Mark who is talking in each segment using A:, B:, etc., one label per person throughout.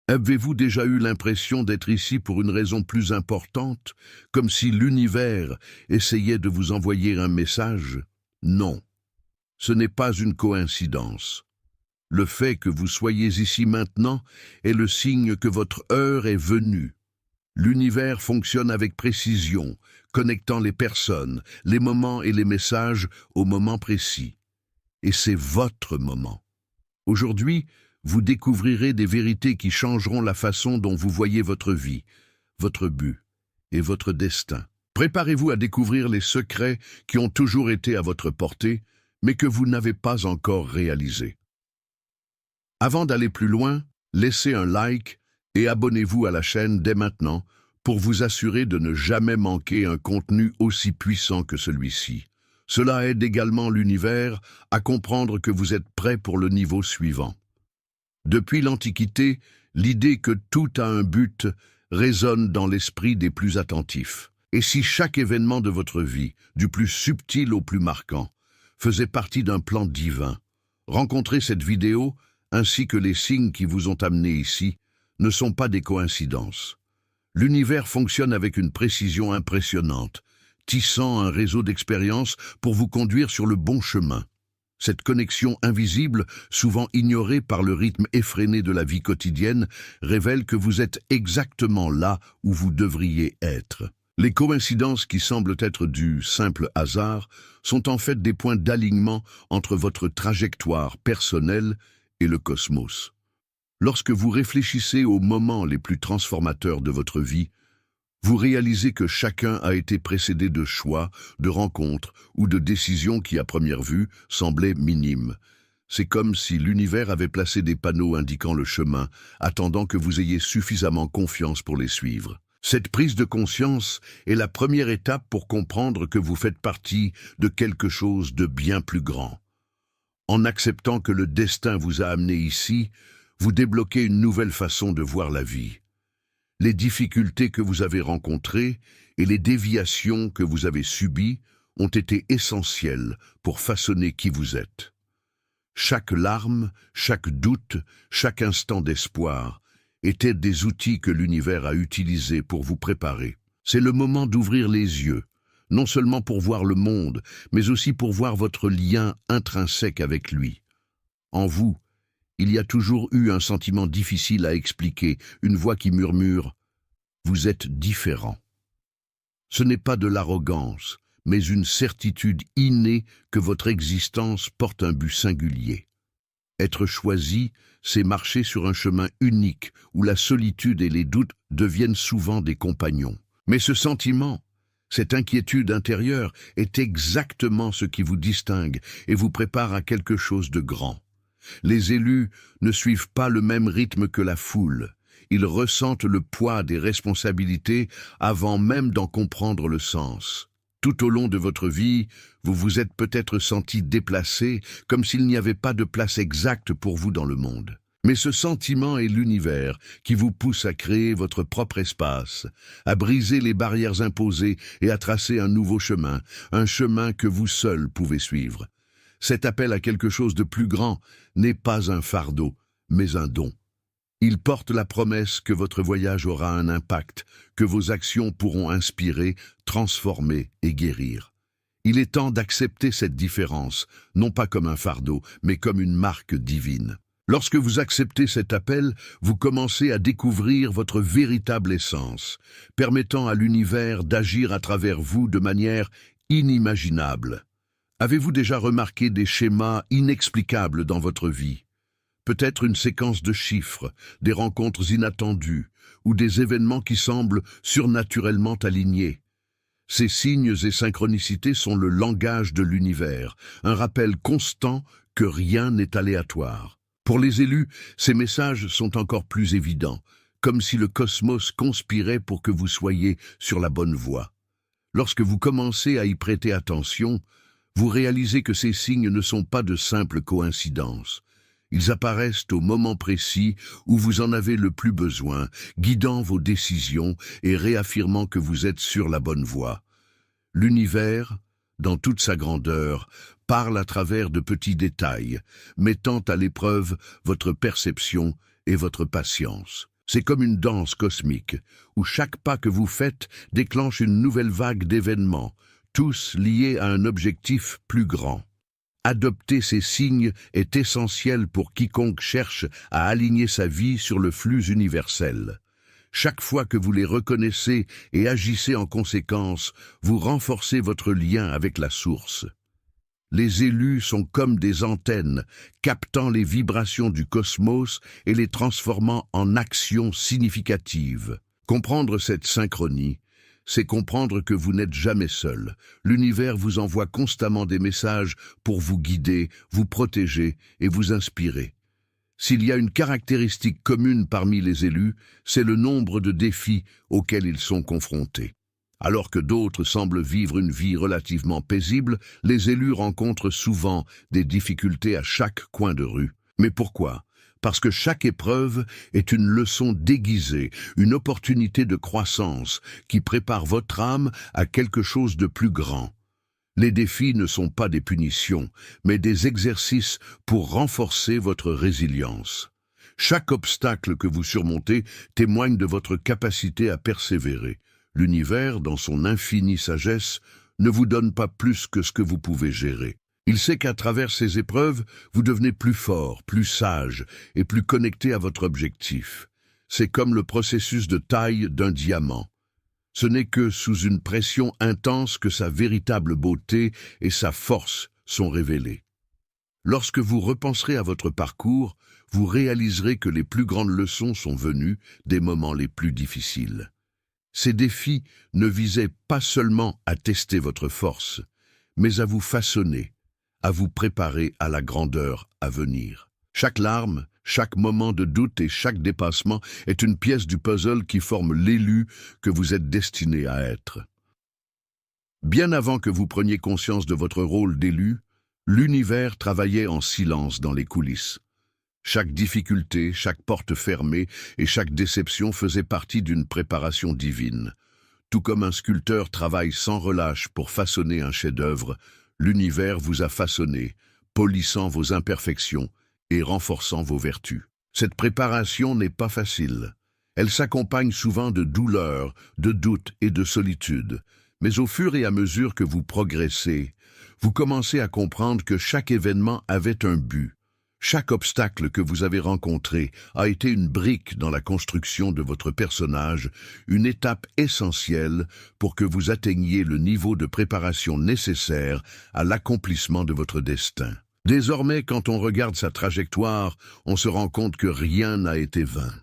A: Avez-vous déjà eu l'impression d'être ici pour une raison plus importante, comme si l'univers essayait de vous envoyer un message? Non, ce n'est pas une coïncidence. Le fait que vous soyez ici maintenant est le signe que votre heure est venue. L'univers fonctionne avec précision, connectant les personnes, les moments et les messages au moment précis. Et c'est votre moment. Aujourd'hui, vous découvrirez des vérités qui changeront la façon dont vous voyez votre vie, votre but et votre destin. Préparez-vous à découvrir les secrets qui ont toujours été à votre portée, mais que vous n'avez pas encore réalisés. Avant d'aller plus loin, laissez un like et abonnez-vous à la chaîne dès maintenant pour vous assurer de ne jamais manquer un contenu aussi puissant que celui-ci. Cela aide également l'univers à comprendre que vous êtes prêt pour le niveau suivant. Depuis l'Antiquité, l'idée que tout a un but résonne dans l'esprit des plus attentifs. Et si chaque événement de votre vie, du plus subtil au plus marquant, faisait partie d'un plan divin, rencontrez cette vidéo ainsi que les signes qui vous ont amené ici ne sont pas des coïncidences. L'univers fonctionne avec une précision impressionnante, tissant un réseau d'expériences pour vous conduire sur le bon chemin. Cette connexion invisible, souvent ignorée par le rythme effréné de la vie quotidienne, révèle que vous êtes exactement là où vous devriez être. Les coïncidences qui semblent être du simple hasard sont en fait des points d'alignement entre votre trajectoire personnelle et le cosmos. Lorsque vous réfléchissez aux moments les plus transformateurs de votre vie, vous réalisez que chacun a été précédé de choix, de rencontres ou de décisions qui, à première vue, semblaient minimes. C'est comme si l'univers avait placé des panneaux indiquant le chemin, attendant que vous ayez suffisamment confiance pour les suivre. Cette prise de conscience est la première étape pour comprendre que vous faites partie de quelque chose de bien plus grand. En acceptant que le destin vous a amené ici, vous débloquez une nouvelle façon de voir la vie. Les difficultés que vous avez rencontrées et les déviations que vous avez subies ont été essentielles pour façonner qui vous êtes. Chaque larme, chaque doute, chaque instant d'espoir étaient des outils que l'univers a utilisés pour vous préparer. C'est le moment d'ouvrir les yeux, non seulement pour voir le monde, mais aussi pour voir votre lien intrinsèque avec lui. En vous, il y a toujours eu un sentiment difficile à expliquer, une voix qui murmure « Vous êtes différent ». Ce n'est pas de l'arrogance, mais une certitude innée que votre existence porte un but singulier. Être choisi, c'est marcher sur un chemin unique où la solitude et les doutes deviennent souvent des compagnons. Mais ce sentiment, cette inquiétude intérieure est exactement ce qui vous distingue et vous prépare à quelque chose de grand. Les élus ne suivent pas le même rythme que la foule. Ils ressentent le poids des responsabilités avant même d'en comprendre le sens. Tout au long de votre vie, vous vous êtes peut-être senti déplacé, comme s'il n'y avait pas de place exacte pour vous dans le monde. Mais ce sentiment est l'univers qui vous pousse à créer votre propre espace, à briser les barrières imposées et à tracer un nouveau chemin, un chemin que vous seul pouvez suivre. Cet appel à quelque chose de plus grand n'est pas un fardeau, mais un don. Il porte la promesse que votre voyage aura un impact, que vos actions pourront inspirer, transformer et guérir. Il est temps d'accepter cette différence, non pas comme un fardeau, mais comme une marque divine. Lorsque vous acceptez cet appel, vous commencez à découvrir votre véritable essence, permettant à l'univers d'agir à travers vous de manière inimaginable. Avez-vous déjà remarqué des schémas inexplicables dans votre vie? Peut-être une séquence de chiffres, des rencontres inattendues ou des événements qui semblent surnaturellement alignés. Ces signes et synchronicités sont le langage de l'univers, un rappel constant que rien n'est aléatoire. Pour les élus, ces messages sont encore plus évidents, comme si le cosmos conspirait pour que vous soyez sur la bonne voie. Lorsque vous commencez à y prêter attention, vous réalisez que ces signes ne sont pas de simples coïncidences. Ils apparaissent au moment précis où vous en avez le plus besoin, guidant vos décisions et réaffirmant que vous êtes sur la bonne voie. L'univers, dans toute sa grandeur, parle à travers de petits détails, mettant à l'épreuve votre perception et votre patience. C'est comme une danse cosmique, où chaque pas que vous faites déclenche une nouvelle vague d'événements, tous liés à un objectif plus grand. Adopter ces signes est essentiel pour quiconque cherche à aligner sa vie sur le flux universel. Chaque fois que vous les reconnaissez et agissez en conséquence, vous renforcez votre lien avec la source. Les élus sont comme des antennes, captant les vibrations du cosmos et les transformant en actions significatives. Comprendre cette synchronie, c'est comprendre que vous n'êtes jamais seul. L'univers vous envoie constamment des messages pour vous guider, vous protéger et vous inspirer. S'il y a une caractéristique commune parmi les élus, c'est le nombre de défis auxquels ils sont confrontés. Alors que d'autres semblent vivre une vie relativement paisible, les élus rencontrent souvent des difficultés à chaque coin de rue. Mais pourquoi ? Parce que chaque épreuve est une leçon déguisée, une opportunité de croissance qui prépare votre âme à quelque chose de plus grand. Les défis ne sont pas des punitions, mais des exercices pour renforcer votre résilience. Chaque obstacle que vous surmontez témoigne de votre capacité à persévérer. L'univers, dans son infinie sagesse, ne vous donne pas plus que ce que vous pouvez gérer. Il sait qu'à travers ces épreuves, vous devenez plus fort, plus sage et plus connecté à votre objectif. C'est comme le processus de taille d'un diamant. Ce n'est que sous une pression intense que sa véritable beauté et sa force sont révélées. Lorsque vous repenserez à votre parcours, vous réaliserez que les plus grandes leçons sont venues des moments les plus difficiles. Ces défis ne visaient pas seulement à tester votre force, mais à vous façonner, à vous préparer à la grandeur à venir. Chaque larme, chaque moment de doute et chaque dépassement est une pièce du puzzle qui forme l'élu que vous êtes destiné à être. Bien avant que vous preniez conscience de votre rôle d'élu, l'univers travaillait en silence dans les coulisses. Chaque difficulté, chaque porte fermée et chaque déception faisait partie d'une préparation divine. Tout comme un sculpteur travaille sans relâche pour façonner un chef-d'œuvre, l'univers vous a façonné, polissant vos imperfections et renforçant vos vertus. Cette préparation n'est pas facile. Elle s'accompagne souvent de douleurs, de doutes et de solitude. Mais au fur et à mesure que vous progressez, vous commencez à comprendre que chaque événement avait un but. Chaque obstacle que vous avez rencontré a été une brique dans la construction de votre personnage, une étape essentielle pour que vous atteigniez le niveau de préparation nécessaire à l'accomplissement de votre destin. Désormais, quand on regarde sa trajectoire, on se rend compte que rien n'a été vain.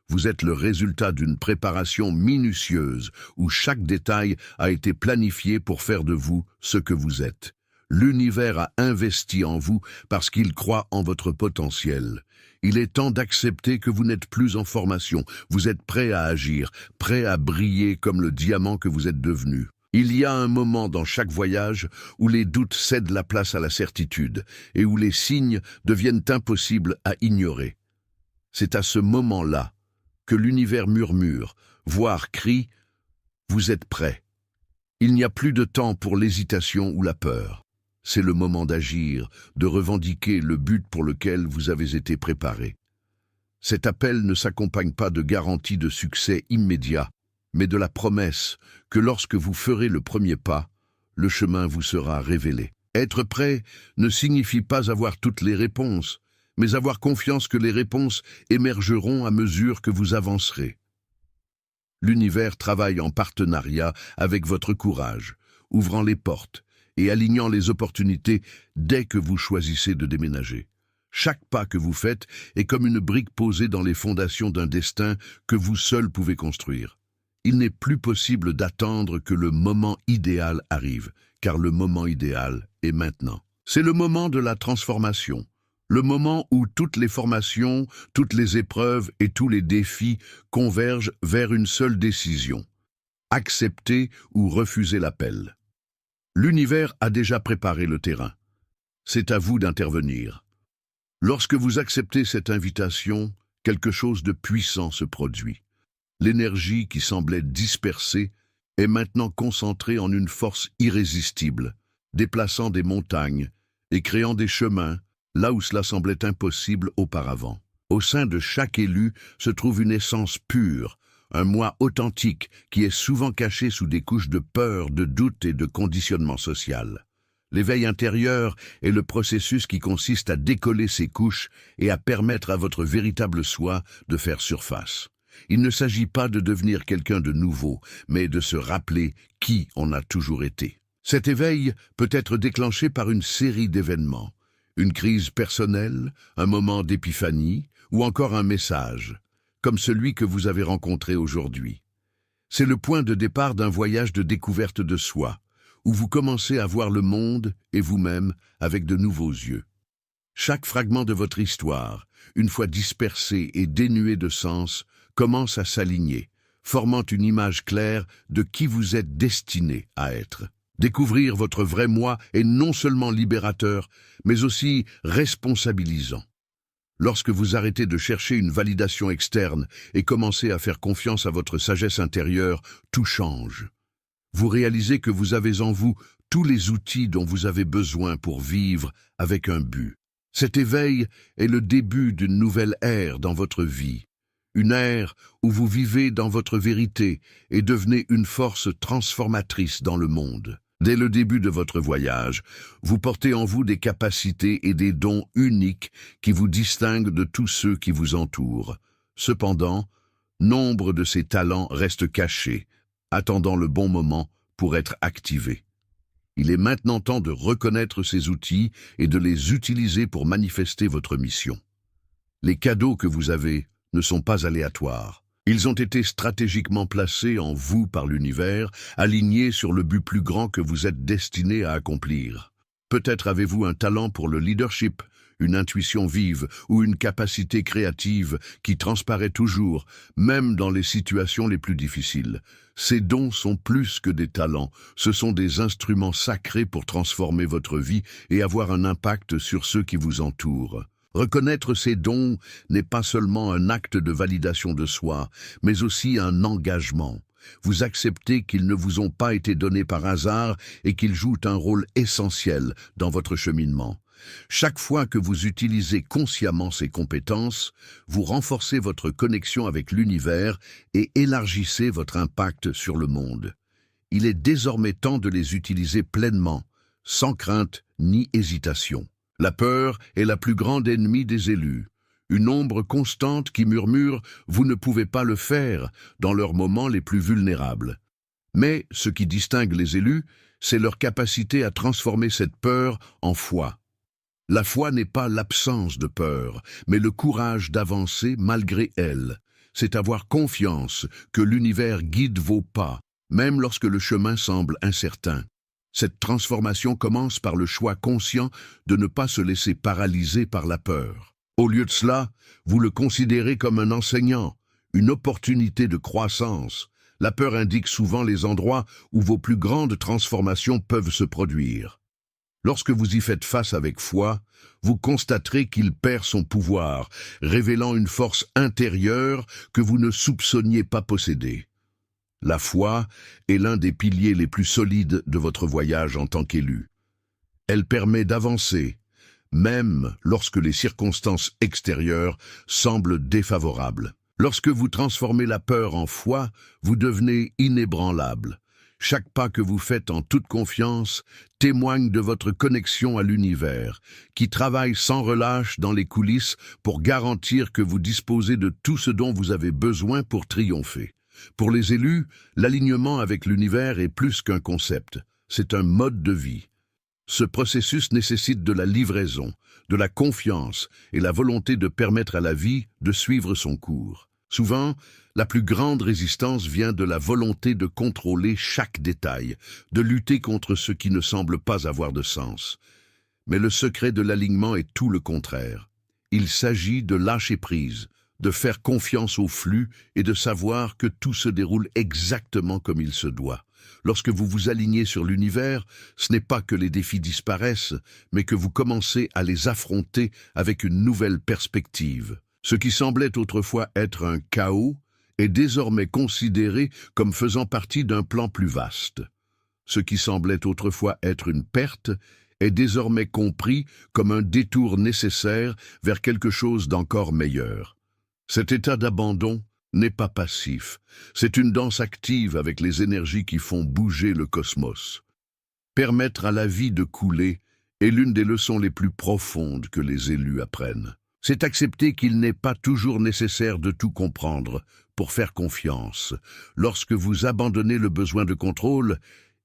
A: Vous êtes le résultat d'une préparation minutieuse où chaque détail a été planifié pour faire de vous ce que vous êtes. L'univers a investi en vous parce qu'il croit en votre potentiel. Il est temps d'accepter que vous n'êtes plus en formation. Vous êtes prêt à agir, prêt à briller comme le diamant que vous êtes devenu. Il y a un moment dans chaque voyage où les doutes cèdent la place à la certitude et où les signes deviennent impossibles à ignorer. C'est à ce moment-là que l'univers murmure, voire crie « Vous êtes prêt ». Il n'y a plus de temps pour l'hésitation ou la peur. C'est le moment d'agir, de revendiquer le but pour lequel vous avez été préparé. Cet appel ne s'accompagne pas de garantie de succès immédiat, mais de la promesse que lorsque vous ferez le premier pas, le chemin vous sera révélé. Être prêt ne signifie pas avoir toutes les réponses, mais avoir confiance que les réponses émergeront à mesure que vous avancerez. L'univers travaille en partenariat avec votre courage, ouvrant les portes et alignant les opportunités dès que vous choisissez de déménager. Chaque pas que vous faites est comme une brique posée dans les fondations d'un destin que vous seul pouvez construire. Il n'est plus possible d'attendre que le moment idéal arrive, car le moment idéal est maintenant. C'est le moment de la transformation, le moment où toutes les formations, toutes les épreuves et tous les défis convergent vers une seule décision: accepter ou refuser l'appel. L'univers a déjà préparé le terrain. C'est à vous d'intervenir. Lorsque vous acceptez cette invitation, quelque chose de puissant se produit. L'énergie qui semblait dispersée est maintenant concentrée en une force irrésistible, déplaçant des montagnes et créant des chemins là où cela semblait impossible auparavant. Au sein de chaque élu se trouve une essence pure, un moi authentique qui est souvent caché sous des couches de peur, de doute et de conditionnement social. L'éveil intérieur est le processus qui consiste à décoller ces couches et à permettre à votre véritable soi de faire surface. Il ne s'agit pas de devenir quelqu'un de nouveau, mais de se rappeler qui on a toujours été. Cet éveil peut être déclenché par une série d'événements. Une crise personnelle, un moment d'épiphanie ou encore un message, comme celui que vous avez rencontré aujourd'hui. C'est le point de départ d'un voyage de découverte de soi, où vous commencez à voir le monde et vous-même avec de nouveaux yeux. Chaque fragment de votre histoire, une fois dispersé et dénué de sens, commence à s'aligner, formant une image claire de qui vous êtes destiné à être. Découvrir votre vrai moi est non seulement libérateur, mais aussi responsabilisant. Lorsque vous arrêtez de chercher une validation externe et commencez à faire confiance à votre sagesse intérieure, tout change. Vous réalisez que vous avez en vous tous les outils dont vous avez besoin pour vivre avec un but. Cet éveil est le début d'une nouvelle ère dans votre vie. Une ère où vous vivez dans votre vérité et devenez une force transformatrice dans le monde. Dès le début de votre voyage, vous portez en vous des capacités et des dons uniques qui vous distinguent de tous ceux qui vous entourent. Cependant, nombre de ces talents restent cachés, attendant le bon moment pour être activés. Il est maintenant temps de reconnaître ces outils et de les utiliser pour manifester votre mission. Les cadeaux que vous avez ne sont pas aléatoires. Ils ont été stratégiquement placés en vous par l'univers, alignés sur le but plus grand que vous êtes destiné à accomplir. Peut-être avez-vous un talent pour le leadership, une intuition vive ou une capacité créative qui transparaît toujours, même dans les situations les plus difficiles. Ces dons sont plus que des talents, ce sont des instruments sacrés pour transformer votre vie et avoir un impact sur ceux qui vous entourent. Reconnaître ces dons n'est pas seulement un acte de validation de soi, mais aussi un engagement. Vous acceptez qu'ils ne vous ont pas été donnés par hasard et qu'ils jouent un rôle essentiel dans votre cheminement. Chaque fois que vous utilisez consciemment ces compétences, vous renforcez votre connexion avec l'univers et élargissez votre impact sur le monde. Il est désormais temps de les utiliser pleinement, sans crainte ni hésitation. La peur est la plus grande ennemie des élus. Une ombre constante qui murmure « vous ne pouvez pas le faire » dans leurs moments les plus vulnérables. Mais ce qui distingue les élus, c'est leur capacité à transformer cette peur en foi. La foi n'est pas l'absence de peur, mais le courage d'avancer malgré elle. C'est avoir confiance que l'univers guide vos pas, même lorsque le chemin semble incertain. Cette transformation commence par le choix conscient de ne pas se laisser paralyser par la peur. Au lieu de cela, vous le considérez comme un enseignant, une opportunité de croissance. La peur indique souvent les endroits où vos plus grandes transformations peuvent se produire. Lorsque vous y faites face avec foi, vous constaterez qu'il perd son pouvoir, révélant une force intérieure que vous ne soupçonniez pas posséder. La foi est l'un des piliers les plus solides de votre voyage en tant qu'élu. Elle permet d'avancer, même lorsque les circonstances extérieures semblent défavorables. Lorsque vous transformez la peur en foi, vous devenez inébranlable. Chaque pas que vous faites en toute confiance témoigne de votre connexion à l'univers, qui travaille sans relâche dans les coulisses pour garantir que vous disposez de tout ce dont vous avez besoin pour triompher. Pour les élus, l'alignement avec l'univers est plus qu'un concept, c'est un mode de vie. Ce processus nécessite de la livraison, de la confiance et la volonté de permettre à la vie de suivre son cours. Souvent, la plus grande résistance vient de la volonté de contrôler chaque détail, de lutter contre ce qui ne semble pas avoir de sens. Mais le secret de l'alignement est tout le contraire. Il s'agit de lâcher prise, de faire confiance au flux et de savoir que tout se déroule exactement comme il se doit. Lorsque vous vous alignez sur l'univers, ce n'est pas que les défis disparaissent, mais que vous commencez à les affronter avec une nouvelle perspective. Ce qui semblait autrefois être un chaos est désormais considéré comme faisant partie d'un plan plus vaste. Ce qui semblait autrefois être une perte est désormais compris comme un détour nécessaire vers quelque chose d'encore meilleur. Cet état d'abandon n'est pas passif, c'est une danse active avec les énergies qui font bouger le cosmos. Permettre à la vie de couler est l'une des leçons les plus profondes que les élus apprennent. C'est accepter qu'il n'est pas toujours nécessaire de tout comprendre pour faire confiance. Lorsque vous abandonnez le besoin de contrôle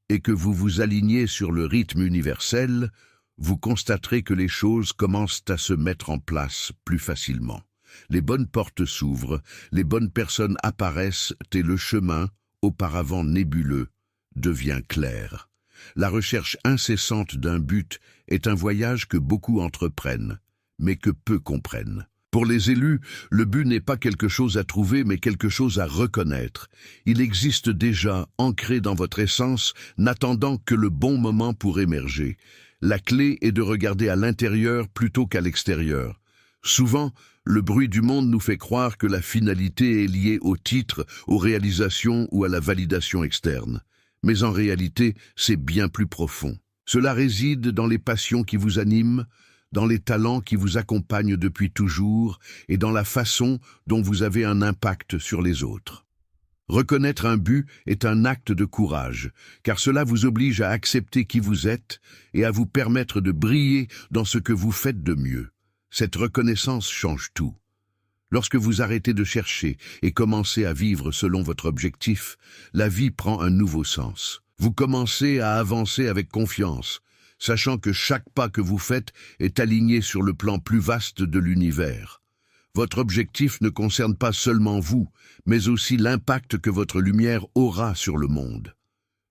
A: et que vous vous alignez sur le rythme universel, vous constaterez que les choses commencent à se mettre en place plus facilement. Les bonnes portes s'ouvrent, les bonnes personnes apparaissent et le chemin, auparavant nébuleux, devient clair. La recherche incessante d'un but est un voyage que beaucoup entreprennent, mais que peu comprennent. Pour les élus, le but n'est pas quelque chose à trouver, mais quelque chose à reconnaître. Il existe déjà, ancré dans votre essence, n'attendant que le bon moment pour émerger. La clé est de regarder à l'intérieur plutôt qu'à l'extérieur. Souvent, le bruit du monde nous fait croire que la finalité est liée au titre, aux réalisations ou à la validation externe. Mais en réalité, c'est bien plus profond. Cela réside dans les passions qui vous animent, dans les talents qui vous accompagnent depuis toujours et dans la façon dont vous avez un impact sur les autres. Reconnaître un but est un acte de courage, car cela vous oblige à accepter qui vous êtes et à vous permettre de briller dans ce que vous faites de mieux. Cette reconnaissance change tout. Lorsque vous arrêtez de chercher et commencez à vivre selon votre objectif, la vie prend un nouveau sens. Vous commencez à avancer avec confiance, sachant que chaque pas que vous faites est aligné sur le plan plus vaste de l'univers. Votre objectif ne concerne pas seulement vous, mais aussi l'impact que votre lumière aura sur le monde.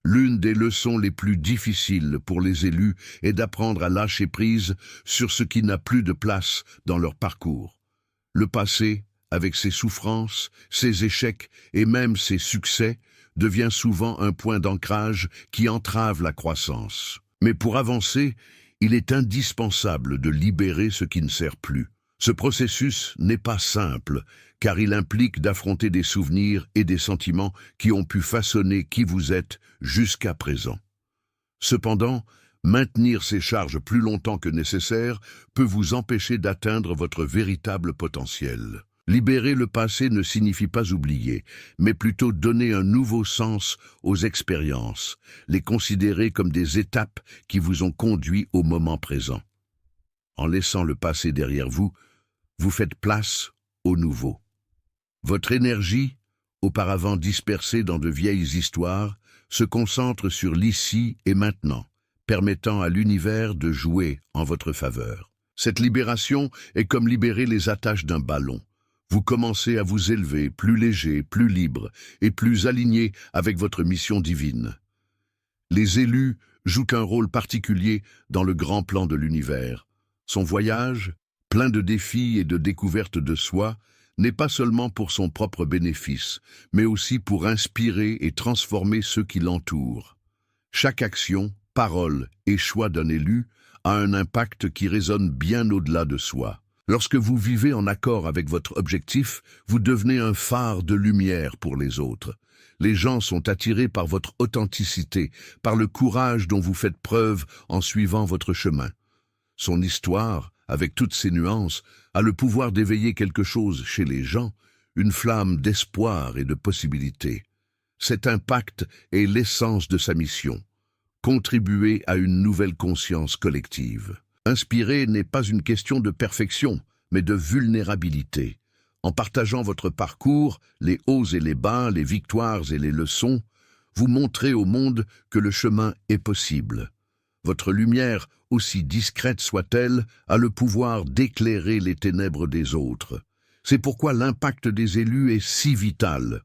A: L'une des leçons les plus difficiles pour les élus est d'apprendre à lâcher prise sur ce qui n'a plus de place dans leur parcours. Le passé, avec ses souffrances, ses échecs et même ses succès, devient souvent un point d'ancrage qui entrave la croissance. Mais pour avancer, il est indispensable de libérer ce qui ne sert plus. Ce processus n'est pas simple, car il implique d'affronter des souvenirs et des sentiments qui ont pu façonner qui vous êtes jusqu'à présent. Cependant, maintenir ces charges plus longtemps que nécessaire peut vous empêcher d'atteindre votre véritable potentiel. Libérer le passé ne signifie pas oublier, mais plutôt donner un nouveau sens aux expériences, les considérer comme des étapes qui vous ont conduit au moment présent. En laissant le passé derrière vous, vous faites place au nouveau. Votre énergie, auparavant dispersée dans de vieilles histoires, se concentre sur l'ici et maintenant, permettant à l'univers de jouer en votre faveur. Cette libération est comme libérer les attaches d'un ballon. Vous commencez à vous élever plus léger, plus libre et plus aligné avec votre mission divine. Les élus jouent un rôle particulier dans le grand plan de l'univers. Son voyage, plein de défis et de découvertes de soi, n'est pas seulement pour son propre bénéfice, mais aussi pour inspirer et transformer ceux qui l'entourent. Chaque action, parole et choix d'un élu a un impact qui résonne bien au-delà de soi. Lorsque vous vivez en accord avec votre objectif, vous devenez un phare de lumière pour les autres. Les gens sont attirés par votre authenticité, par le courage dont vous faites preuve en suivant votre chemin. Son histoire, avec toutes ses nuances, a le pouvoir d'éveiller quelque chose chez les gens, une flamme d'espoir et de possibilité. Cet impact est l'essence de sa mission. Contribuer à une nouvelle conscience collective. Inspirer n'est pas une question de perfection, mais de vulnérabilité. En partageant votre parcours, les hauts et les bas, les victoires et les leçons, vous montrez au monde que le chemin est possible. Votre lumière, aussi discrète soit-elle, a le pouvoir d'éclairer les ténèbres des autres. C'est pourquoi l'impact des élus est si vital.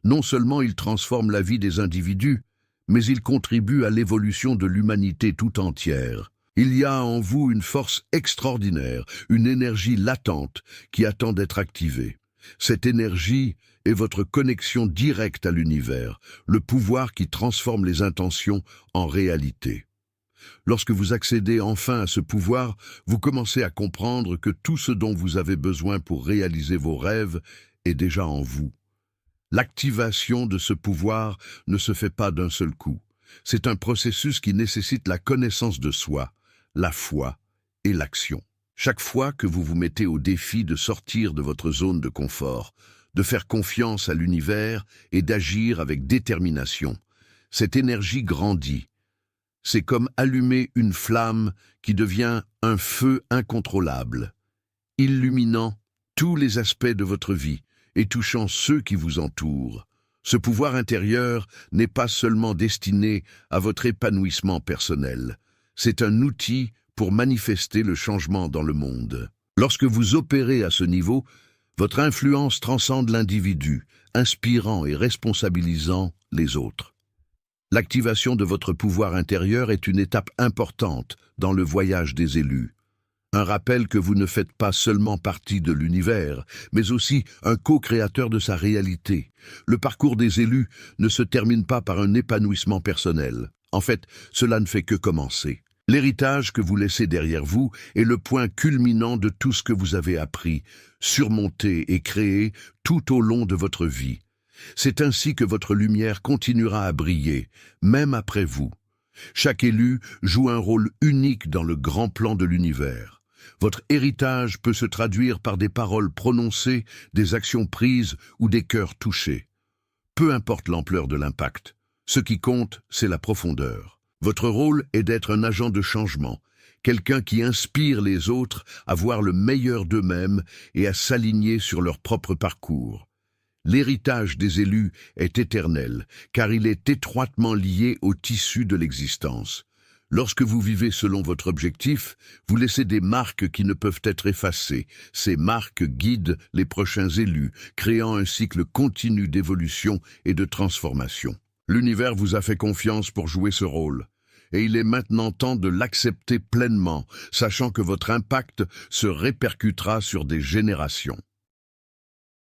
A: Non seulement il transforme la vie des individus, mais il contribue à l'évolution de l'humanité tout entière. Il y a en vous une force extraordinaire, une énergie latente qui attend d'être activée. Cette énergie est votre connexion directe à l'univers, le pouvoir qui transforme les intentions en réalité. Lorsque vous accédez enfin à ce pouvoir, vous commencez à comprendre que tout ce dont vous avez besoin pour réaliser vos rêves est déjà en vous. L'activation de ce pouvoir ne se fait pas d'un seul coup. C'est un processus qui nécessite la connaissance de soi, la foi et l'action. Chaque fois que vous vous mettez au défi de sortir de votre zone de confort, de faire confiance à l'univers et d'agir avec détermination, cette énergie grandit. C'est comme allumer une flamme qui devient un feu incontrôlable, illuminant tous les aspects de votre vie et touchant ceux qui vous entourent. Ce pouvoir intérieur n'est pas seulement destiné à votre épanouissement personnel, c'est un outil pour manifester le changement dans le monde. Lorsque vous opérez à ce niveau, votre influence transcende l'individu, inspirant et responsabilisant les autres. L'activation de votre pouvoir intérieur est une étape importante dans le voyage des élus. Un rappel que vous ne faites pas seulement partie de l'univers, mais aussi un co-créateur de sa réalité. Le parcours des élus ne se termine pas par un épanouissement personnel. En fait, cela ne fait que commencer. L'héritage que vous laissez derrière vous est le point culminant de tout ce que vous avez appris, surmonté et créé tout au long de votre vie. C'est ainsi que votre lumière continuera à briller, même après vous. Chaque élu joue un rôle unique dans le grand plan de l'univers. Votre héritage peut se traduire par des paroles prononcées, des actions prises ou des cœurs touchés. Peu importe l'ampleur de l'impact, ce qui compte, c'est la profondeur. Votre rôle est d'être un agent de changement, quelqu'un qui inspire les autres à voir le meilleur d'eux-mêmes et à s'aligner sur leur propre parcours. L'héritage des élus est éternel, car il est étroitement lié au tissu de l'existence. Lorsque vous vivez selon votre objectif, vous laissez des marques qui ne peuvent être effacées. Ces marques guident les prochains élus, créant un cycle continu d'évolution et de transformation. L'univers vous a fait confiance pour jouer ce rôle. Et il est maintenant temps de l'accepter pleinement, sachant que votre impact se répercutera sur des générations.